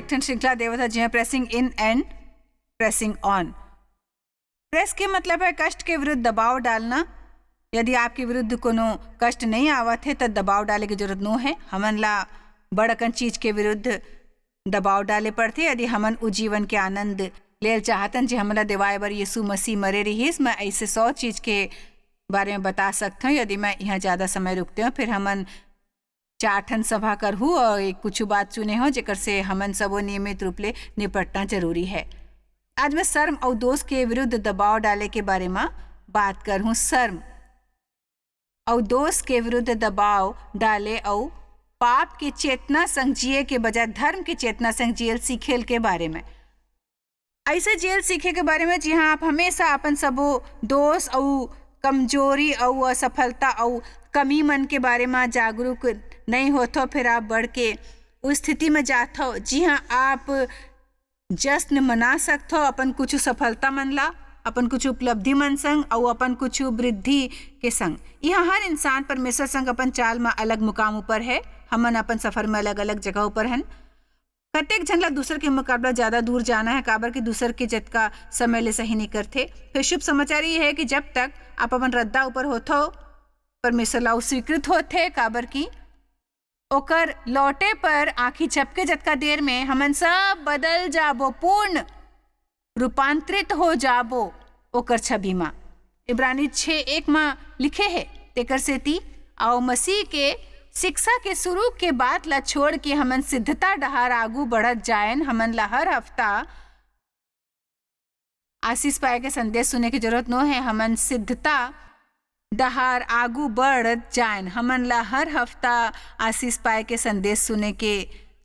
एक ठन श्रृंखला देवत है जिहाँ pressing in and pressing on. Press के मतलब है कष्ट के विरुद्ध दबाव डालना। यदि आपके विरुद्ध कोनो कष्ट नहीं आवत है तो दबाव डाले की जरूरत नो है। हमन ला बड़कन चीज के विरुद्ध दबाव डाले पड़ते। यदि हमन उ जीवन के आनंद लेल चाहतन जे हमला देवाए बर यीशु मसीह मरे रहीस, मैं ऐसे 100 चीज के बारे में बता सकता हूँ। यदि मैं यहाँ ज़्यादा समय रुकते हूँ फिर हमन 4 ठन सभा करहूँ और एक कुछ बात चुने हो जेकर से हमन सबो नियमित रूप ले निपटना जरूरी है। आज मैं शर्म और दोष के विरुद्ध दबाव डाले के बारे में बात करहूँ। शर्म और दोष के विरुद्ध दबाव डाले और पाप के चेतना संग जिए के बजाय धर्म के चेतना संग जियल सीखेल के बारे में। ऐसे जेल सीखे के बारे में जहाँ आप हमेशा अपन सबो दोष और कमजोरी और असफलता और कमी मन के बारे में जागरूक नहीं होते, फिर आप बढ़ के उस स्थिति में जाते हो जी हाँ आप जश्न मना सकते हो अपन कुछ सफलता मन ला, अपन कुछ उपलब्धि मन संग और अपन कुछ वृद्धि के संग। यहाँ हर इंसान परमेश्वर संग अपन चाल में अलग मुकाम ऊपर है। हमन अपन सफर में अलग अलग जगह ऊपर हैं। प्रत्येक जन ला दूसर के मुकाबला ज्यादा दूर जाना है, काबर के दूसर के जतका समय ले सही नहीं करते। फिर शुभ समाचार ये है कि जब तक आप अपन रद्दा ऊपर होते हो परमेश्वर ला स्वीकृत होते, काबर की ओकर लौटे पर आँखी झपके जतका देर में हमन सब बदल जाबो, पूर्ण रूपांतरित हो जाबो ओकर छवि में। इब्रानी 6:1 में लिखे है तेकर सेती आओ मसीह के शिक्षा के शुरू के बाद ला छोड़ के हमन सिद्धता डहार आगू बढ़त जायन। हमन ला हर हफ्ता आशीष पाए के संदेश सुने की जरूरत नो है। हमन सिद्धता डहार आगू बढ़त जायन। हमन ला हर हफ्ता आशीष पाए के संदेश सुने के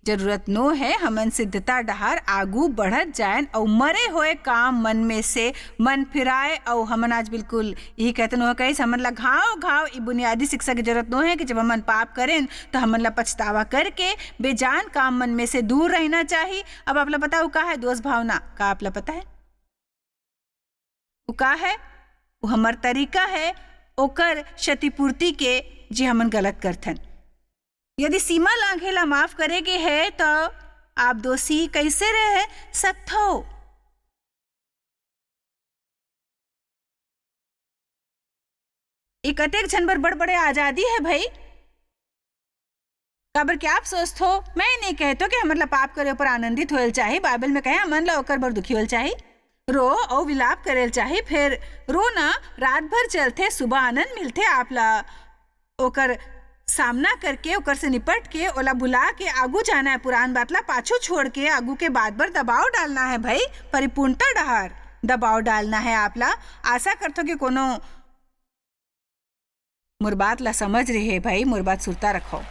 जरूरत नो है। हमन सिद्धता डहार आगू बढ़त जायन और मरे हुए काम मन में से मन फिराए। और हमन आज बिल्कुल यही कहते हो कहीं हमन ला घाव बुनियादी शिक्षा की जरूरत नो है कि जब हमन पाप करें तो हमन ला पछतावा करके बेजान काम मन में से दूर रहना चाहिए। अब आप ला पता है वो का है दोष भावना का? आप ला पता है वो का है? वो हमार तरीका है ओकर क्षतिपूर्ति के जे हमन गलत करथन। यदि सीमा लांघेला माफ करे के है तो आप दोषी कैसे रह सकते हो? एक अतेक जन बर बड़ बड़े आजादी है भाई। काबर क्या आप सोचते हो? मैं नहीं कहते कि हमन ला पाप करे ऊपर आनंदित होल चाहिए। बाइबल में कहे हमन ला ओकर बर दुखी होल चाहिए, रो और विलाप करेल चाहिए। फिर रो ना रात भर चलते, सुबह आनंद मिलते। आप ला ओकर सामना करके ओकर से निपट के ओला बुला के आगू जाना है। पुरान बात ला पाछू छोड़ के आगू के बात पर दबाव डालना है भाई। परिपूर्णता डहार दबाव डालना है। आप ला आशा करते हो कि कोनो मोर बात ला समझ रहे है भाई। मोर बात सुनता रखो।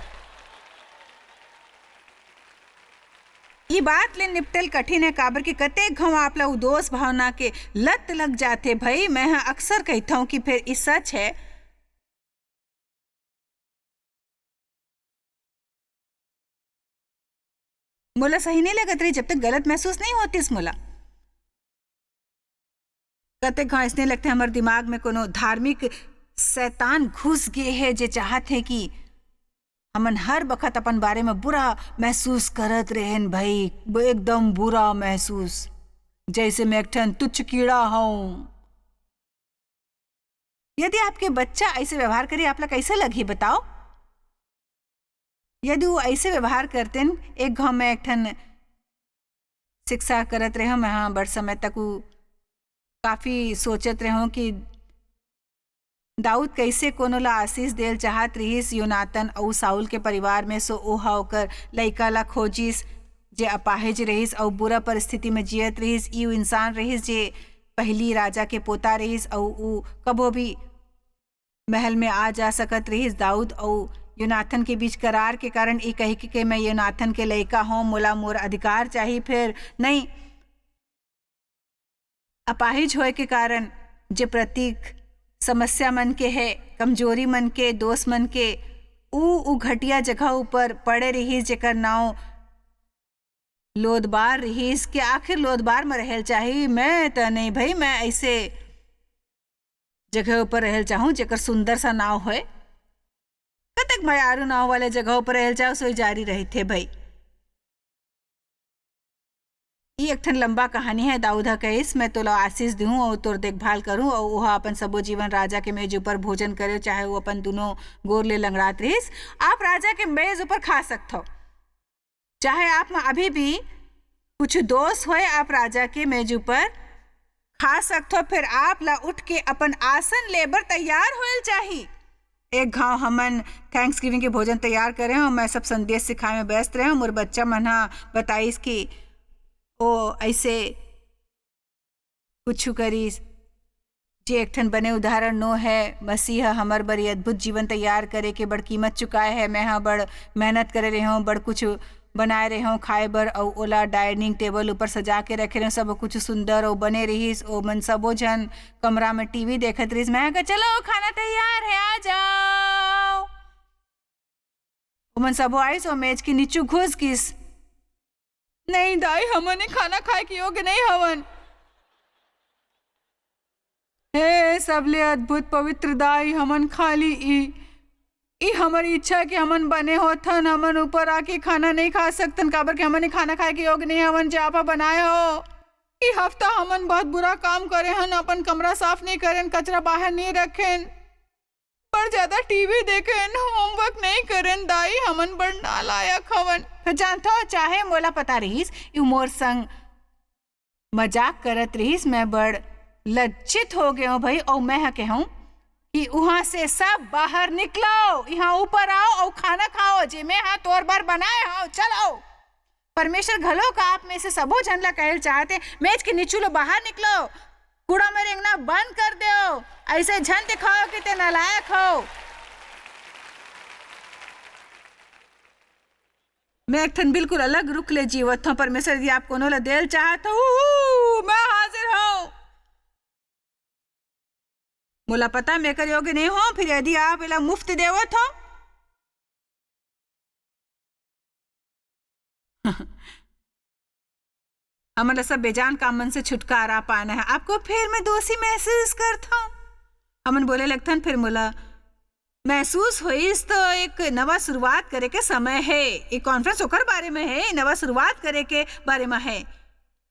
ये बात ले निपटल कठिन है, काबर के कतेक घाव आप ला दोष भावना के लत लग जाते भाई। मैं अक्सर कहता हूँ कि फिर ये सच है। मोला सही नहीं लगत रही जब तक गलत महसूस नहीं होती इस मोला। कतेक घाव इसने लगते हमारे दिमाग में कोनो धार्मिक शैतान घुस गए है जे चाहत है कि हमन हर बखत अपन बारे में बुरा महसूस करत रहें भाई। एकदम बुरा महसूस, जैसे मैं एक ठन तुच्छ कीड़ा हूं। यदि आपके बच्चा ऐसे व्यवहार करे आप ला कैसे लगी बताओ? यदि वो ऐसे व्यवहार करते एक घाव में एक ठन शिक्षा करत रहे मैं हाँ बड़ समय तक वो काफी सोचत रहे कि दाऊद कैसे कोनो ला आशीष देल चाहत रहीस। योनातन और साउल के परिवार में सो ओहा ओकर लइका ला खोजिस जे अपाहिज रहीस और बुरा परिस्थिति में जियत रहीस। यू इंसान रहीस जे पहली राजा के पोता रहीस और वो कबो भी महल में आ जा सकत रहीस। दाऊद और योनाथन के बीच करार के कारण ये कही कि मैं योनाथन के लइका हूँ, मोला मोर अधिकार चाहिए। फिर नहीं, अपाहिज होए के कारण जे प्रतीक समस्या मन के है, कमजोरी मन के, दोष मन के ऊ घटिया जगह ऊपर पड़े रहीस जेकर नाव लोदबार रहीस के आखिर लोदबार में रहल चाहिए। मैं तो नहीं भाई, मैं ऐसे जगह ऊपर रहल चाहूँ जेकर सुंदर सा नाव होए। कतक मैं आरू नाव वाले जगह ऊपर रहल चाहूँ सोई जारी रही थे भाई। ई एक ठन लंबा कहानी है। दाऊदा कहिस मैं तोला आशीष दूँ और तोर देखभाल करूँ और वह अपन सबो जीवन राजा के मेज ऊपर भोजन करे, चाहे वो अपन दोनों गोर ले लंगड़ात रहिस। आप राजा के मेज ऊपर खा सकते, चाहे आप में अभी भी कुछ दोष होए, आप राजा के मेज ऊपर खा सकते। फिर आप ला उठ के अपन आसन लेबर तैयार होल चाहिए। एक घाव हमन थैंक्स गिविंग के भोजन तैयार करे हूँ, मैं सब संदेश सिखाए में व्यस्त रहे हूँ। मोर बच्चा मन बताइस कि ओ ऐसे कुछ करीस जे एक ठन बने उदाहरण नो है। मसीह हमर बड़ी अद्भुत जीवन तैयार करे के बड़ कीमत चुकाए है। मैं बड़ मेहनत करे रहे हूँ, बड़ कुछ बनाए रहे हूँ खाए बर और ओला डाइनिंग टेबल ऊपर सजा के रखे रहे, सब कुछ सुंदर और बने रहीस। ओ मन सबो जन कमरा में टीवी देखत रहीस। मैं कहा चलो खाना तैयार है, आ जाओ। ओ मन सबो आइस और मेज के नीचू घुस गिस। नहीं दाई, हमने खाना खाए के योग्य नहीं हवन। हे सबले अद्भुत पवित्र दाई, हमन खाली ई हमारी इच्छा कि हमन बने होथन, हमन ऊपर आके खाना नहीं खा सकतन, काबर के हमन खाना खाए के योग्य नहीं हवन जो आप बनाए हो। ई हफ्ता हमन बहुत बुरा काम करे हन, अपन कमरा साफ नहीं करें, कचरा बाहर नहीं रखें, पर ज्यादा टीवी देखें, होमवर्क नहीं करें। दाई हमन बड़ नालायक हवन। फिर जानता हो, चाहे मोला पता रहीस यू मोर संग मजाक करत रहीस, मैं बड़ लज्जित हो गए हूँ भाई। और मैं कहूँ कि वहां से सब बाहर निकलो, यहाँ ऊपर आओ और खाना खाओ जे मैं तोर बार बनाए हो। चलो परमेश्वर घलो का आप में से सबो जन ला कहल चाहते, मेज के नीचू लो बाहर निकलो, कूड़ा में रेंगना बंद कर दो, ऐसे झन दिखाओ कि ते नालायक हो। मैं एक ठन बिल्कुल अलग रुख ले जीवत हूँ। परमेश्वर यदि आप कोनो ला देल चाहत हो, मैं हाजिर हूँ। मोला पता मैं कर योग्य नहीं हो, फिर यदि आप इला मुफ्त देवत हो हमारा सब बेजान काम मन से छुटकारा पाना है। आपको फिर मैं दोषी महसूस करता हूँ। हमन बोले लगथन, फिर मोला महसूस होइस तो एक नवा शुरुआत करे के समय है। एक कॉन्फ्रेंस होकर बारे में है, नवा शुरुआत करे के बारे में है,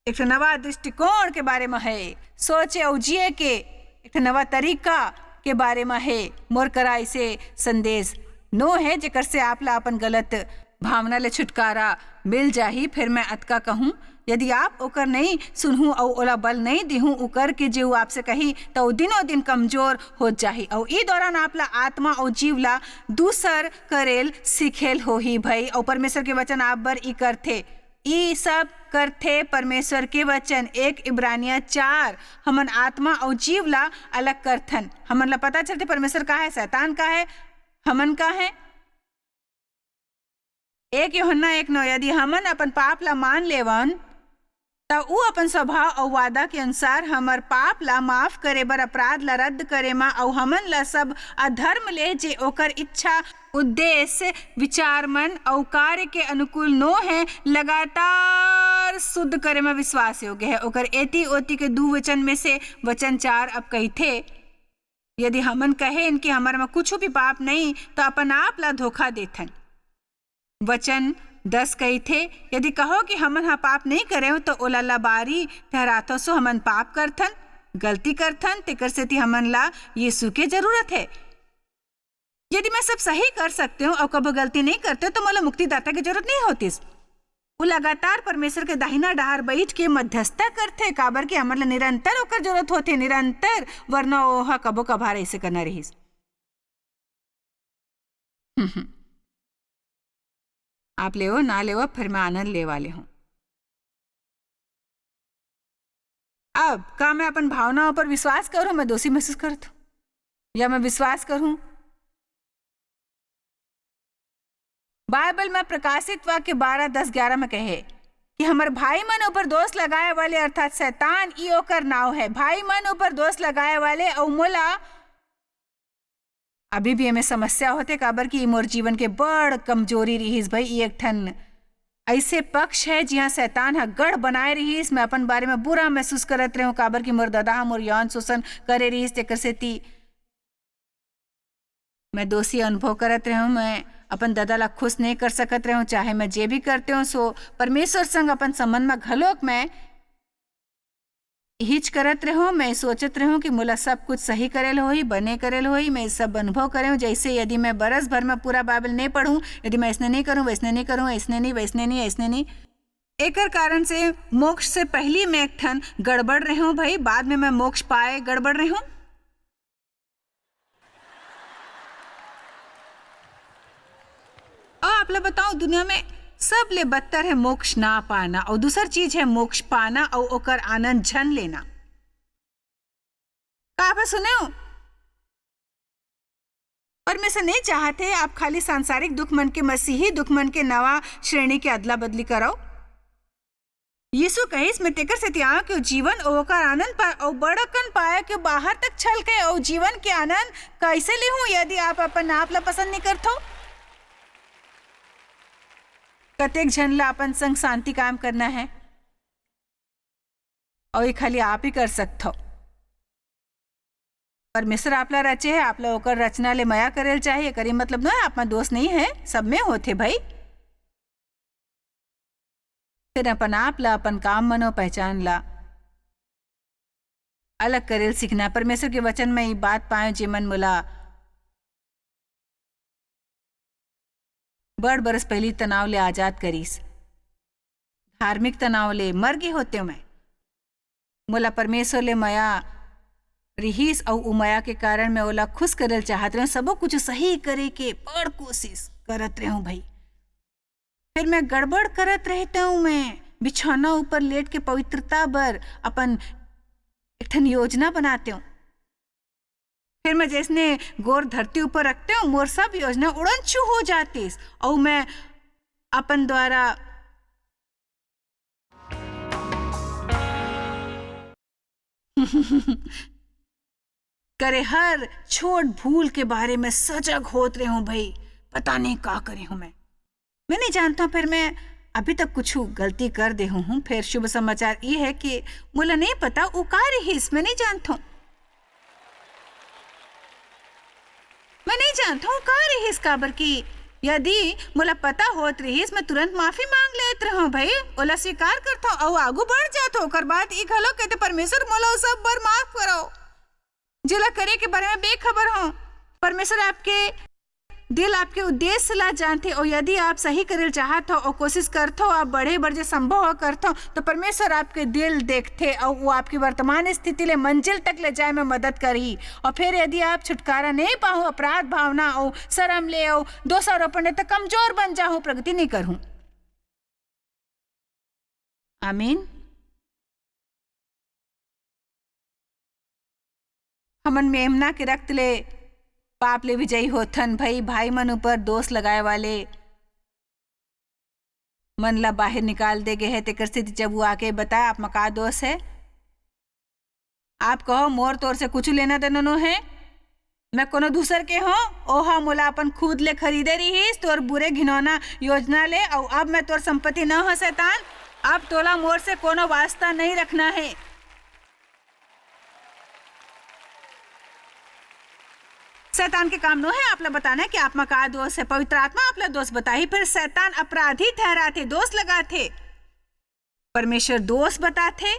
एक नवा दृष्टिकोण के बारे में है, सोचे और जिए के एक नवा तरीका के बारे में है। मोर करा ऐसे संदेश नो है जेकर से आप ला अपन गलत भावना ले छुटकारा मिल जाही। फिर मैं अतका कहूँ, यदि आप ओकर नहीं सुनहूँ और ओला बल नहीं दिहूँ उकर के जो आपसे कही, तो दिनों दिन कमजोर हो जाही और ई दौरान आप ला आत्मा और जीव ला दूसर करेल सिखेल हो ही भाई। और परमेश्वर के वचन आप बर ई करथे, ई सब करथे परमेश्वर के वचन। 1 इब्रानिया 4 हमन आत्मा और जीव ला अलग करथन। हमन ला पता चलते परमेश्वर का है, शैतान का है, हमन का है। 1 यूहन्ना 1:9 यदि हमन अपन पाप ला मान लेवन तो ऊ अपन स्वभाव और वादा के अनुसार हमर पाप ला माफ करे बर, अपराध ला रद्द करे मा और हमन ला सब अधर्म ले जे ओकर इच्छा उद्देश्य विचार मन और कार्य के अनुकूल नो है, लगातार शुद्ध करे में विश्वास योग्य है। ओकर एति ओति के 2 वचन में से वचन 4 अब कहथे, यदि हमन कहें कि हमारे में कुछ भी पाप नहीं तो अपन आप ला धोखा देथन। वचन 10 कहथे, यदि कहो कि हमन हा पाप नहीं करे तो ओला लबारी ठहरातो सो हमन पाप करथन, गलती करथन, तेकर सेती हमन ला यीशु के जरूरत है। यदि मैं सब सही कर सकते हूँ और कभी गलती नहीं करते तो मोला मुक्तिदाता की जरूरत नहीं होती। वो लगातार परमेश्वर के दाहिना डाहर बैठ के मध्यस्थता करते, काबर के हमन ला निरंतर ओकर जरूरत होती, निरंतर, वरना ओहा कबो कभार ऐसे करना रहीस। आप ले ना ले फिर मैं आनंद ले वाले हूं। अब का मैं अपन भावनाओं पर विश्वास करूं, मैं दोषी महसूस करता हूं, या मैं विश्वास करूं? बाइबल में प्रकाशित वाक्य 12:10-11 में कहे कि हमारे भाई मन ऊपर दोष लगाए वाले अर्थात शैतान ई ओकर नाव है। भाई मन ऊपर दोष लगाए वाले और मोला अभी भी हमें समस्या होते, काबर की मोर जीवन के बड़ कमजोरी रहीस भाई। एक ठन ऐसे पक्ष है जिहाँ शैतान हा गढ़ बनाए रहीस। मैं अपन बारे में बुरा महसूस करत रहूं, काबर की मोर दादा मोर यौन शोषण करे रहीस, तेकर सेती मैं दोषी अनुभव करत रहूं, मैं अपन दादा ला खुश नहीं कर सकत रहूं, चाहे मैं जे भी करते हूँ सो परमेश्वर संग अपन संबंध में घलोक मैं हिच करत रहूं। मैं सोचत रहूं कि मोला सब कुछ सही करेल होई, बने करेल होई। मैं सब अनुभव करे जैसे यदि मैं बरस भर में पूरा बाइबल नहीं पढ़ूं, यदि मैं ऐसने नहीं करूं, वैसने नहीं करूं, ऐसने नहीं, वैसने नहीं, ऐसने नहीं, एकर कारण से मोक्ष से पहली मैं एक ठन गड़बड़ रहे हूं भाई, बाद में मैं मोक्ष पाए गड़बड़ रहे हूं। और आप लोग बताओ, दुनिया में सब ले बदतर है मोक्ष ना पाना, और दूसर चीज है मोक्ष पाना और ओकर आनंद झन लेना। का आप सुने हो? परमेश्वर नहीं चाहते आप खाली सांसारिक दुख मन के मसीही दुख मन के नवा श्रेणी के अदला बदली कराओ। यीशु कहिस मैं तेकर से त्याग के जीवन ओकर आनंद पाए और बड़कन पाए के बाहर तक छल के और जीवन के आनंद कैसे ले हूं यदि आप अपन आप ला पसंद नहीं करथो। कतेक झन ला अपन संग शांति काम करना है और ये खाली आप ही कर सकथो। परमेश्वर आप ला रचे है, आप ला ओकर रचना ले माया करेल चाहिए, करी मतलब ना आप में दोष नहीं है, सब में होते भाई। फिर अपन आप ला अपन काम मनो पहचान ला अलग करेल सीखना। परमेश्वर के वचन में ये बात पाए जेमन मोला बड़ बरस पहली तनाव ले आजाद करीस, धार्मिक तनाव ले मर गए होते मैं। मोला परमेश्वर ले माया रिहीस और उमाया के कारण मैं ओला खुश करल चाहत रहे, सबो कुछ सही करे के बड़ कोशिश करत रहे हूँ भाई। फिर मैं गड़बड़ करत रहता हूँ, मैं बिछौना ऊपर लेट के पवित्रता बर अपन एक ठन योजना बनाते हूँ। फिर मैं जैसने गोर धरती ऊपर रखते हूँ, मोर सब योजना उड़न छू हो जाती और मैं अपन द्वारा करे हर छोट भूल के बारे में सजग होत रहे हूँ भाई। पता नहीं का करे हूँ मैं नहीं जानता। फिर मैं अभी तक कुछ गलती कर दे हूँ। फिर शुभ समाचार ये है कि मुझे नहीं पता वो का रहीस, मैं नहीं जानता हूँ, मैं नहीं जानता हूँ का रहीस काबर की यदि मुला पता होत रहीस मैं तुरंत माफी मांग लेत रहूं भाई, ओला स्वीकार करता हूँ और आगू बढ़ जाता हूँ। बात ई घलो कहते परमेश्वर मोला सब बार माफ करो जिला करे के बारे में बेखबर हो। परमेश्वर आपके दिल आपके उद्देश्य ला जानते और यदि आप सही करे चाहत हो और कोशिश करते हो, आप बढ़े बढ़ संभव हो करते हो तो परमेश्वर आपके दिल देखते और वो आपकी वर्तमान स्थिति ले मंजिल तक ले जाए में मदद करी। और फिर यदि आप छुटकारा नहीं पाओ अपराध भावना और शर्म ले और दोषारोपण तो कमजोर बन जाओ, प्रगति नहीं करूं। आमीन। हमन मेमना के रक्त ले पाप ले विजयी होथन भाई। भाई मन ऊपर दोष लगाए वाले मन ला बाहर निकाल दे गए है। तेकर स्थिति जब वो आके बताए आप में का दोष है, आप कहो मोर तोर से कुछ लेना देना नो है, मैं कोनो दूसर के हो ओहा मोला अपन खुद ले खरीदे रहीस तोर बुरे घिनौना योजना ले और अब मैं तोर संपत्ति न हो शैतान, अब तोला मोर से कोनो वास्ता नहीं रखना है। शैतान के काम नो है आप ला बताना कि आप में का दोष है। पवित्र आत्मा आप ला दोष बताई, फिर शैतान अपराधी ठहराते, दोष लगाते, परमेश्वर दोष बताते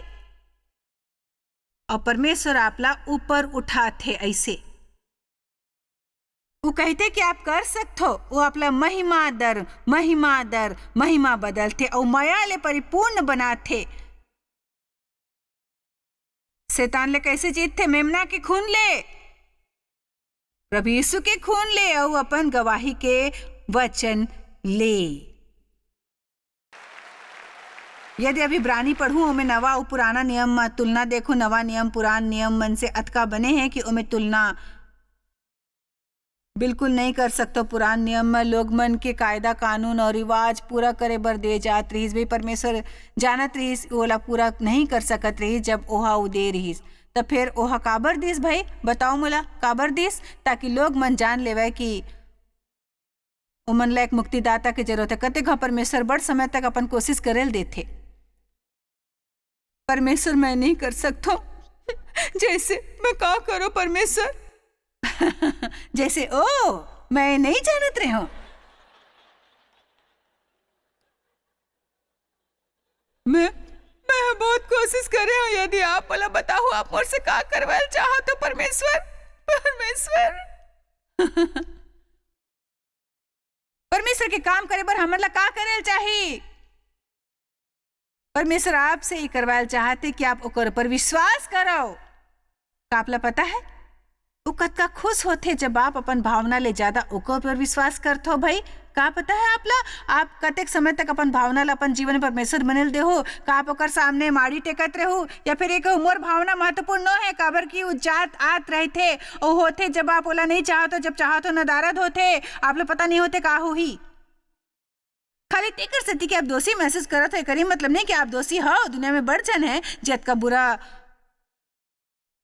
और परमेश्वर आप ला ऊपर उठाते। ऐसे वो कहते कि आप कर सकते हो, वो आप ला महिमा दर महिमा बदलते और माया ले परिपूर्ण बनाते। शैतान ले कैसे जीतते? मेमना के खून ले, प्रभु यीशु के खून ले और अपन गवाही के वचन ले। यदि अभी ब्रानी पढ़ूं ओमे नवा और पुराना नियम में तुलना देखो, नवा नियम पुरान नियम मन से अतका बने हैं कि ओमे तुलना बिल्कुल नहीं कर सकते। पुरान नियम में लोग मन के कायदा कानून और रिवाज पूरा करे बर दे जात रहीस भाई। परमेश्वर जानत रहीस ओला पूरा नहीं कर सकत रहीस जब ओहा उ दे रहीस, तो फिर ओहा काबर दिस भाई बताओ मोला, काबर दिस? ताकि लोग मन जान लेवे कि ओमन ला एक मुक्तिदाता की जरूरत है। कते घा परमेश्वर बड़ समय तक अपन कोशिश करेल देथे। परमेश्वर मैं नहीं कर सकता जैसे मैं का करो परमेश्वर जैसे ओ मैं नहीं जानत रही हूँ। मैं बहुत कोशिश कर रही हूँ। यदि आप बोला बताओ आप मोर से का करवाल चाहो तो परमेश्वर परमेश्वर परमेश्वर के काम करे पर हमन ला का करेल चाहिए? परमेश्वर आपसे ही करवाल चाहते कि आप ओकर पर विश्वास करो। का आपला पता है वो कतका खुश होते जब आप अपन भावना ले ज्यादा ओकर पर विश्वास करते हो। भाई का पता है आपला आप कतेक समय तक अपन भावना ला अपन जीवन में परमेश्वर बनल दे हो? का आप ओकर सामने माड़ी टेकत रहो या फिर एक उमर भावना महत्वपूर्ण न है काबर की वो जात आत रहे थे और होते जब आप ओला नहीं चाहो तो जब चाहो तो नदारद होते आप लोग पता नहीं होते का हो ही खाली तेकर सती कि आप दोषी महसूस करत है करी मतलब नहीं कि आप दोषी हो। दुनिया में बड़ जन है जत का बुरा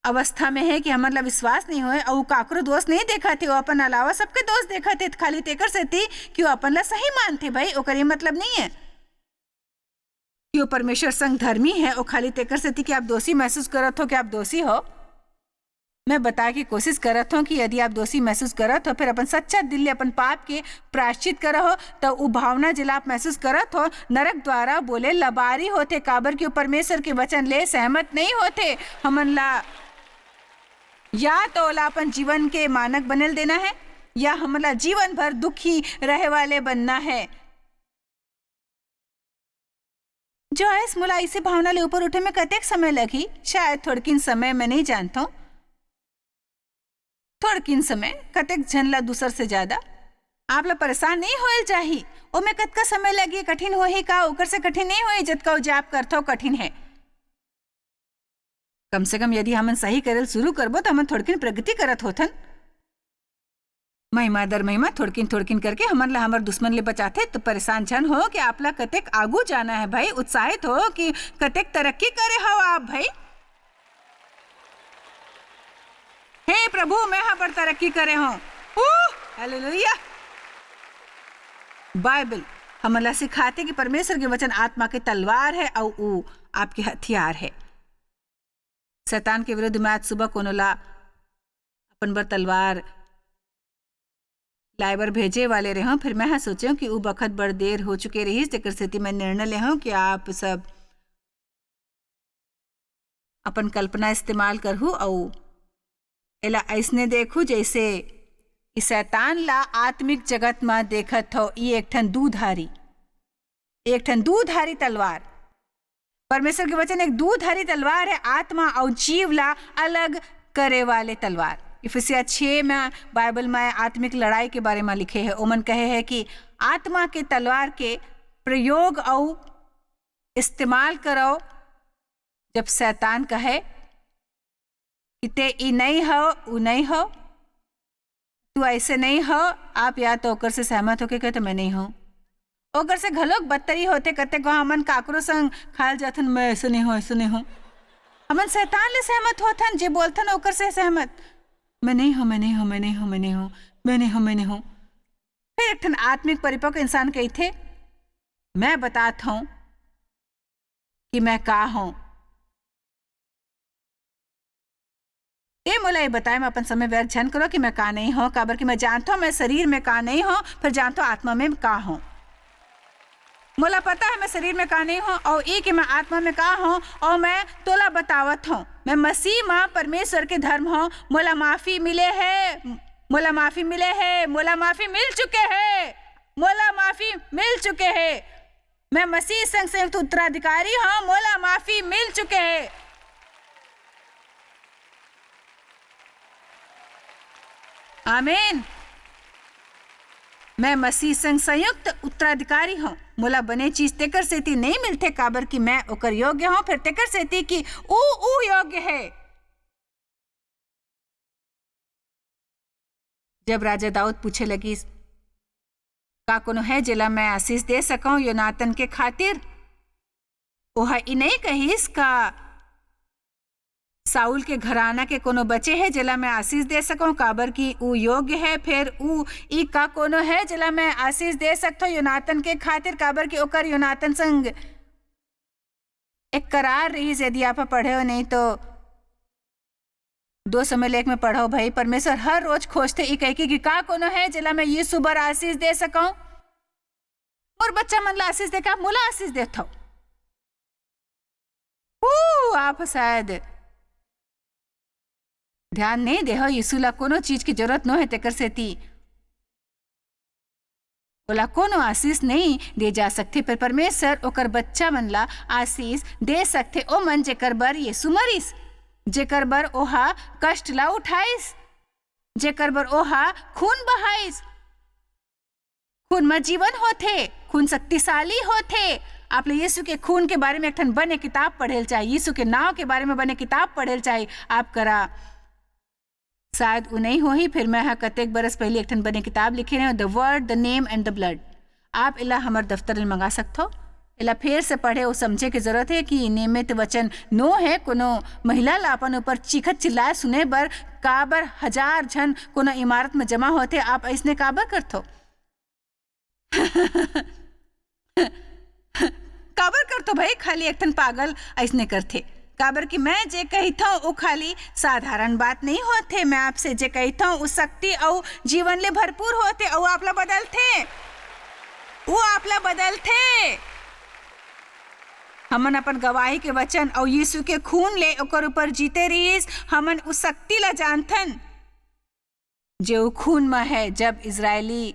अवस्था में है कि हमारा विश्वास नहीं होए और काकरो दोष नहीं देखा थे वो अपन अलावा सबके दोष देखा थे खाली तेकर से थी कि वो अपन ला सही मानते। भाई ओकर ये मतलब नहीं है कि वो परमेश्वर संग धर्मी है। वो खाली तेकर से थी कि आप दोषी महसूस करत हो कि आप दोषी हो। मैं बता की कोशिश करत हूँ कि यदि आप दोषी महसूस करत हो फिर अपन सच्चा दिल ले अपन पाप के प्रायश्चित करो तो वो भावना जिला आप महसूस करत हो नरक द्वारा बोले लबारी होते काबर की परमेश्वर के वचन ले सहमत नहीं होते। हमन ला या तो ओला अपन जीवन के मानक बनल देना है या हमला जीवन भर दुखी रहे वाले बनना है। जॉयस मोला इसे भावना ले ऊपर उठे में कतेक समय लगी? शायद थोड़किन समय मैं नहीं जानता हूँ। थोड़किन समय कतेक झनला दूसर से ज्यादा आप ला परेशान नहीं होल चाहिए। ओ में कतका समय लगी कठिन हो ही का ओकर से कठिन नहीं होई जत का जाप करथो कठिन है। कम से कम यदि हमन सही करल शुरू करबो तो हमन थोड़किन प्रगति करत होथन। महिमा दर महिमा थोड़किन थोड़किन करके हमन ला हमर दुश्मन ले बचाथे तो परेशान झन हो कि आप ला कतेक आगू जाना है। भाई उत्साहित हो कि कतेक तरक्की करे हो आप। भाई हे प्रभु मैं यहाँ पर तरक्की करे हो। हालेलुया। बाइबल हमन ला सिखाते कि परमेश्वर के वचन आत्मा के तलवार है और वो आपके हथियार है। शैतान के विरुद्ध में आज सुबह कोनो ला अपन बर तलवार लाइबर भेजे वाले रहे। फिर मैं हाँ सोचे कि वो बखत बड़ देर हो चुके रही तेकर सेती मैं निर्णय ले हूँ कि आप सब अपन कल्पना इस्तेमाल करहूँ और एला ऐसने देखूँ जैसे इस शैतान ला आत्मिक जगत में देखत हो ये एक ठन दूधारी तलवार। परमेश्वर के वचन एक दूधारी तलवार है आत्मा और जीव ला अलग करे वाले तलवार। इफिसिया 6 में बाइबल में आत्मिक लड़ाई के बारे में लिखे है। ओमन कहे है कि आत्मा के तलवार के प्रयोग और इस्तेमाल करो जब शैतान कहे कि ते ई नहीं हो वो नहीं हो तू ऐसे नहीं हो आप या तो ओकर से सहमत होके कहते मैं नहीं हूँ। ओकर से घलोक बदतरी होते कते को हमन काकरो संग खाल जाथन मैं ऐसे नहीं हूँ। हमन शैतान ले सहमत होथन जे बोलथन ओकर से सहमत मैं नहीं हूँ। फिर एक ठन आत्मिक परिपक्व इंसान कही थे मैं बताता हूँ कि मैं का हूँ। ये मोला ये बताए मैं अपन समय व्यर्थ झन करो कि मैं का नहीं हूँ काबर कि मैं जानता हूँ मैं शरीर में का नहीं हूँ फिर जानता हूँ आत्मा में का हूँ। मोला पता है मैं शरीर में का नहीं हूँ और ये कि मैं आत्मा में का हूँ और मैं तोला बतावत हूँ मैं मसीह माँ परमेश्वर के धर्म हूँ। मोला माफी मिले है मोला माफी मिल चुके हैं मैं मसीह संग संयुक्त उत्तराधिकारी हूँ। मोला माफी मिल चुके हैं। आमीन। मैं मसीह संग संयुक्त उत्तराधिकारी हूँ। मोला बने चीज तेकर सेती नहीं मिलते काबर कि मैं ओकर योग्य हूँ फिर तेकर सेती कि ऊ योग्य है। जब राजा दाऊद पूछे लगी का कोनो है जिला मैं आशीष दे सकूं योनातन के खातिर ओहा ई नहीं कहिस का साउल के घराना के कोनो बचे है जिला मैं आशीष दे सकूं काबर की ऊ योग्य है। फिर ऊ ई का कोनो है जिला मैं आशीष दे सकता योनातन के खातिर काबर की ओकर योनातन संग एक करार रही। यदि आप पढ़े हो नहीं तो 2 समय लेख में पढ़ो भाई, परमेश्वर हर रोज खोजते ई कह कि का कोनो है जिला मैं यीशु बर आशीष दे सकूं। मोर बच्चा मन ला आशीष दे का मोला आशीष देत हो। आप शायद ध्यान नहीं दे हो, यीशु ला कोनो चीज की जरूरत न है तेकर सेती ओला कोनो आशीष नहीं दे जा सकते, पर परमेश्वर ओकर बच्चा मन ला आशीष दे सकते। ओ मन जेकर बर यीशु मरिस, जेकर बर ओहा कष्ट ला उठाइस, जेकर बर ओहा खून बहाइस। खून में जीवन होथे, खून शक्तिशाली होथे। आप यीशु के खून के बारे में एक ठन बने किताब पढ़ेल चाहिए, यीशु के नाव के बारे में बने किताब पढ़ेल चाहिए। आप करा शायद उ नहीं हो ही, फिर मैं कतेक बरस पहले एक ठन बने किताब लिखे रहे, the word, the name and the blood. आप इला हमार दफ्तर में मंगा सकते हो, इला फिर से पढ़े और समझे की जरूरत है कि नियमित वचन नो है। कोनो महिला ला अपन ऊपर चीखत चिल्लाए सुने बर काबर हजार जन कोनो इमारत में जमा होते, आप ऐसने काबर करथो काबर करथो भाई, खाली एक ठन पागल ऐसने करथे। काबर कि मैं जे कहता हूँ वो खाली साधारण बात नहीं होते, मैं आपसे जे कहता हूँ उस शक्ति और जीवन ले भरपूर होते और आपला बदलते, वो आपला बदलते। हमन अपन गवाही के वचन और यीशु के खून ले ओकर ऊपर जीते रहीस, हमन उस शक्ति ला जानथन जो खून में है। जब इजरायली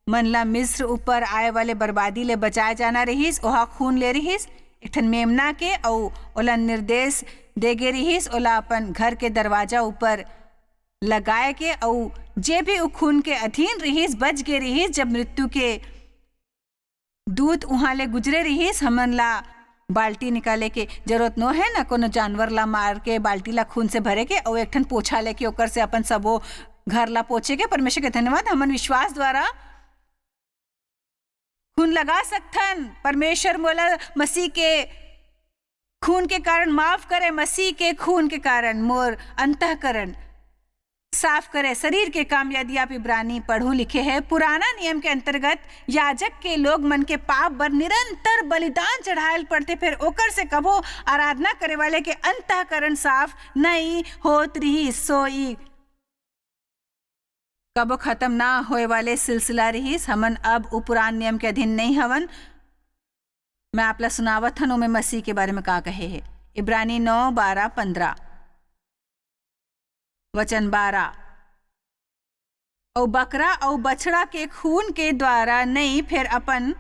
मन ला मिस्र ऊपर आए वाले बर्बादी ले बचाए जाना रहीस, ओहा खून ले रहीस एक ठन मेमना के और ओला निर्देश देगे रहीस, ओला अपन घर के दरवाजा ऊपर लगाए के, और जे भी उ खून के अधीन रहीस बच गे रहीस। जब मृत्यु के दूत उहाँ ले गुजरे रहीस, हमन ला बाल्टी निकाले के जरूरत न है ना, कोनो जानवर ला मार के बाल्टी ला खून से भरे के और एक ठन पोछा लेके ओकर से अपन सबो घर ला पोछे के। परमेश्वर के धन्यवाद, हमन विश्वास द्वारा खून लगा सकथन। परमेश्वर मोला मसीह के खून के कारण माफ करे, मसीह के खून के कारण मोर अंतःकरण साफ करे। शरीर के काम यदि आप इब्रानी पढ़ू लिखे हैं, पुराना नियम के अंतर्गत याजक के लोग मन के पाप बर निरंतर बलिदान चढ़ायल पड़ते, फिर ओकर से कबो आराधना करे वाले के अंतःकरण साफ नहीं होत रही। सोई कबो खत्म ना होए वाले सिलसिला रहीस। हमन अब उ पुरान नियम के अधीन नहीं हवन। मैं आपला सुनावत हन में मसीह के बारे में का कहे है। इब्रानी 9:12-15 वचन 12, और बकरा और बछड़ा के खून के द्वारा नहीं, फिर अपन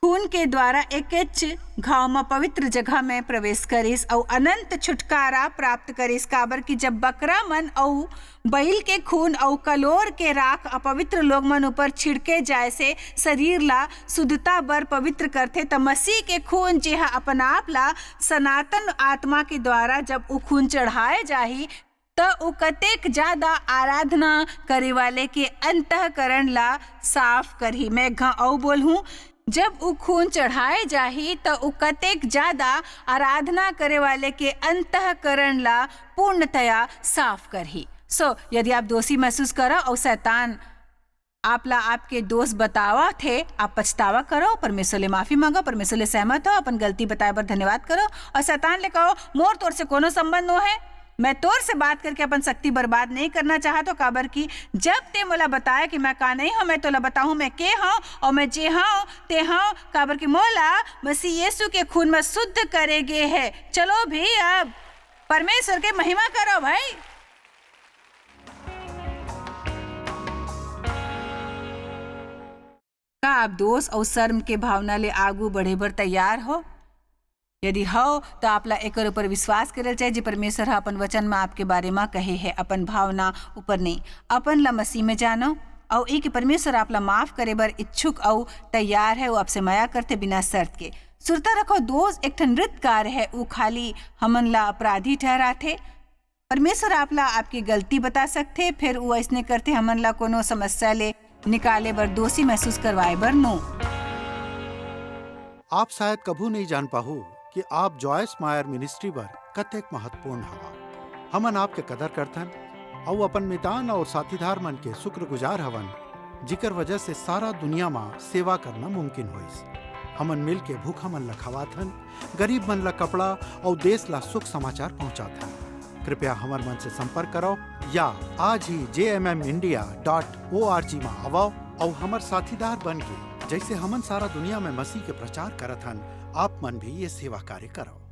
खून के द्वारा एक घाव में पवित्र जगह में प्रवेश करिस और अनंत छुटकारा प्राप्त करिस। काबर कि जब बकरा मन और बैल के खून और कलोर के राख अपवित्र लोग मन ऊपर छिड़के जाए से शरीर ला शुद्धता बर पवित्र करथे, त मसीह के खून जे हा अपन आप ला सनातन आत्मा के द्वारा जब उ खून चढ़ाए जाही त उ कतेक ज्यादा आराधना करे वाले के अंतःकरण ला साफ करही। मैं घाव बोलूं, जब उ खून चढ़ाए जाही तो उ कतेक ज्यादा आराधना करे वाले के अंतःकरण ला पूर्णतया साफ करही। यदि आप दोषी महसूस करो और शैतान आप ला आपके दोष बतावा थे, आप पछतावा करो, परमेश्वर ले माफी मांगो, परमेश्वर ले सहमत हो, अपन गलती बताए पर धन्यवाद करो और शैतान ले कहो मोर तोर से कोनो संबंध नो है, मैं तोर से बात करके अपन शक्ति बर्बाद नहीं करना चाहता। काबर की जब ते मोला बताया कि मैं का नहीं हूँ, मैं तोला बताऊँ मैं के हूँ और मैं जे हूँ ते हूँ। काबर की मोला मसीह यीशु के खून में शुद्ध करे गे है। चलो भी अब परमेश्वर के महिमा करो भाई। का आप दोष और शर्म के भावना ले आगू बढ़े बर तैयार हो? यदि हो तो आप ला एक ऊपर विश्वास करल चाहिए जी परमेश्वर अपन वचन में आपके बारे में कहे है। अपन भावना ऊपर नहीं, अपन ला मसीह में जानो और एक परमेश्वर आप ला माफ करे बर इच्छुक और तैयार है। वो आपसे माया करते बिना शर्त के। सुरता रखो, दोष एक ठन नृत्य कार्य है, वो खाली हमन ला अपराधी ठहराते। परमेश्वर आप ला आपकी गलती बता सकते, फिर वो ऐसने करते हमन ला कोनो समस्या ले निकाले बर दोषी महसूस करवाए बर नो। आप शायद कभू नहीं जान पाहू कि आप जॉयस मायर मिनिस्ट्री बर कतेक महत्वपूर्ण हवा। हमन आपके कदर करथन और अपन मितान और साथीदार मन के शुक्रगुजार हवन, जिकर वजह से सारा दुनिया में सेवा करना मुमकिन होइस। हमन मिल के भूखा मन ला खवाथन, गरीब मन ला कपड़ा और देश ला सुख समाचार पहुंचाथन। कृपया हमार मन से संपर्क करो या आज ही jmmindia.org में आओ और हमार साथीदार बन के जैसे हमन सारा दुनिया में मसीह के प्रचार करत हन, आप मन भी ये सेवा कार्य करो।